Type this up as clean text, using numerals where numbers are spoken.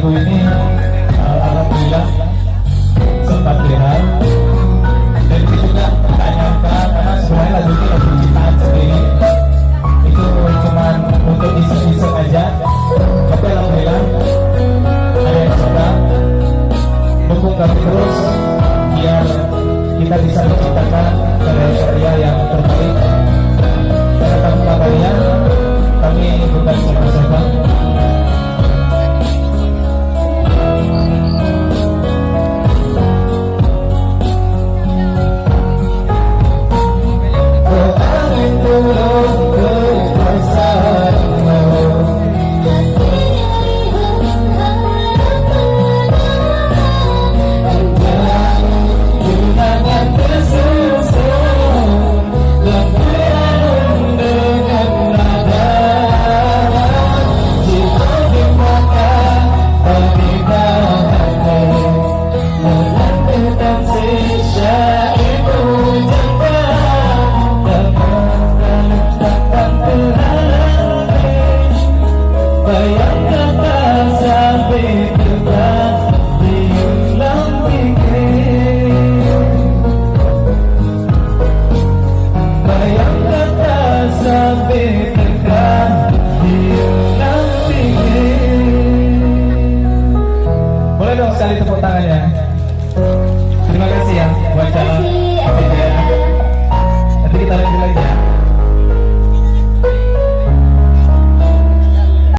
lagu ini alhamdulillah sempat viral dan itu juga tak nyangka karena semuanya lagu ini lagu ciptaan sendiri, itu cuman untuk iseng-iseng aja, tapi alhamdulillah ada yang suka dukung kami terus biar kita bisa menciptakan karya-karya yang terbaik. Karena tanpa kalian kami bukan siapa-siapa. Boleh dong sekali tepuk tangannya.